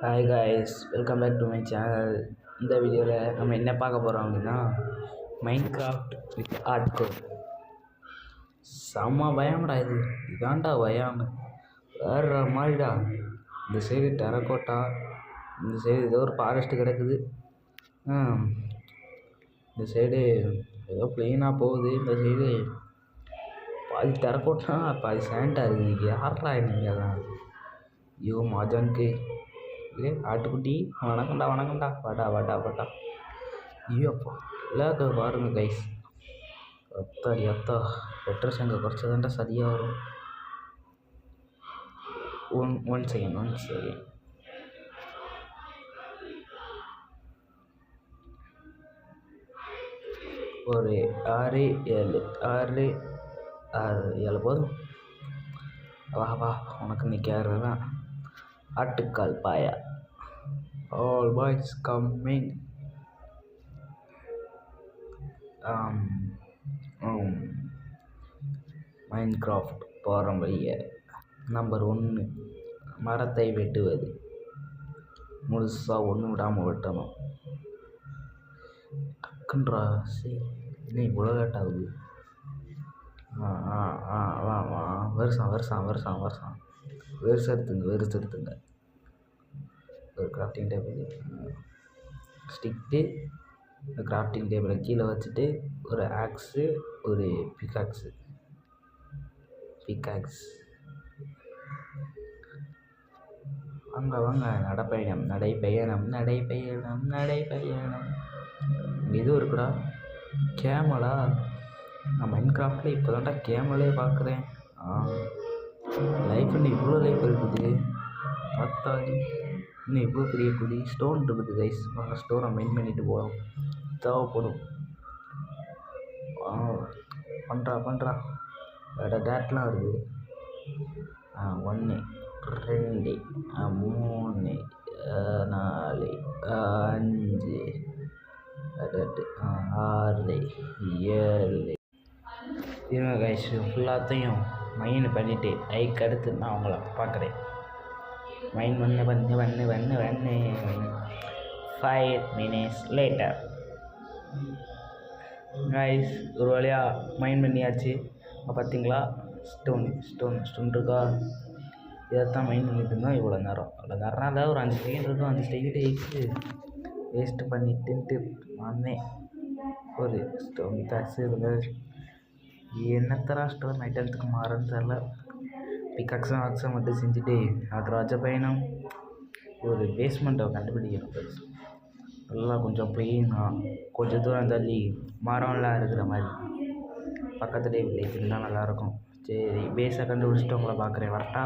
Hi guys, welcome back to my channel. இந்த வீடியோவில் நம்ம என்ன பார்க்க போகிறோம் அப்படின்னா மைன்கிராஃப்ட் வித் ஹார்ட்கோர். செம்ம பயம்டா இதான்டா பயம் வேறு மாதிரிடா. இந்த சைடு டெரக்கோட்டா, இந்த சைடு ஏதோ ஒரு ஃபாரஸ்ட்டு கிடக்குது, இந்த சைடு ஏதோ ப்ளெயினாக போகுது, இந்த சைடு பாதி டெரக்கோட்டா பாதி சேண்டாக இருக்குது. யாரா நீங்கள்லாம்? ஐயோ மாஜானுக்கு ஆட்டுக்குட்டி வணக்கம்டா வாடா வாடா வாடா. ஐயோ அப்பா எல்லா பாருங்க கைஸ். அத்தா பெட்ரோல் சங்க குறைச்சதாண்டா சரியாக வரும். One second. ஒரு 6 7 போதும். வா உனக்கு நிற்காரு தான் ஆட்டுக்கால் பாயா. All boys coming. மைன்கிராஃப்ட் பாரம்பரிய நம்பர் 1, மரத்தை வெட்டுவது. முழுசாக ஒன்று விடாமல் வெட்டணும். டக்குன்றா இன்னும் இவ்வளோ லேட் ஆகுது. வருஷம் எடுத்துங்க. ஒரு கிராஃப்டிங் டேபிள், ஸ்டிக்கு, கிராஃப்டிங் டேபிளை கீழே வச்சுட்டு ஒரு ஆக்ஸு, ஒரு பிக்காக்ஸ். வாங்க நடைப்பயணம். இது இருக்குடா கேமலா. நான் மைன்கிராஃப்டில் இப்போ தான்டா கேமலே பார்க்குறேன். லைஃப் இன்னும் இவ்வளோ லைஃப் இருக்குது. பார்த்தாடி இன்னும் இவ்வளோ பெரிய குழி. ஸ்டோன் இருக்குது கைஸ். வாங்க ஸ்டோனை மைன் பண்ணிட்டு போகிறோம். தேவைப்படும். பண்ணுறா வேறு டேட்லாம் வருது. 1 2 3 4 5 6 7. இருங்க கைஸ், ஃபுல்லாத்தையும் மைன் பண்ணிவிட்டு ஐக்கு அடுத்து நான் அவங்கள பார்க்குறேன். மைன் பண்ணு 5 minutes later. கைஸ் ஒரு வழியாக மைன் பண்ணியாச்சு. பார்த்தீங்களா ஸ்டோன் இருக்கா? இதைத்தான் மைன் பண்ணிட்டு இருந்தோம் இவ்வளோ நேரம். அதாவது ஒரு 5 செகண்ட் இருக்கும். 5 செகண்ட் எக்ஸு வேஸ்ட்டு பண்ணிட்டுன்ட்டு வந்தேன். ஒரு ஸ்டோன் டாக்ஸு இருந்தது. என்னத்தரா ஸ்டோன் ஐட்டத்துக்கு மாறன்னு தெரில. பிக்காக்ஸும் மட்டும் செஞ்சுட்டு ராஜ பயணம் ஒரு பேஸ்மெண்ட்டை கண்டுபிடிக்கணும். நல்லா கொஞ்சம் ப்ளெயினாக கொஞ்சம் தூரம் தள்ளி மரம்லாம் இருக்கிற மாதிரி பக்கத்துலேயே வில்லேஜ் இருந்தால் நல்லாயிருக்கும். சரி, பேஸை கண்டுபிடிச்சிட்டு உங்களை பார்க்குறேன். வரட்டா?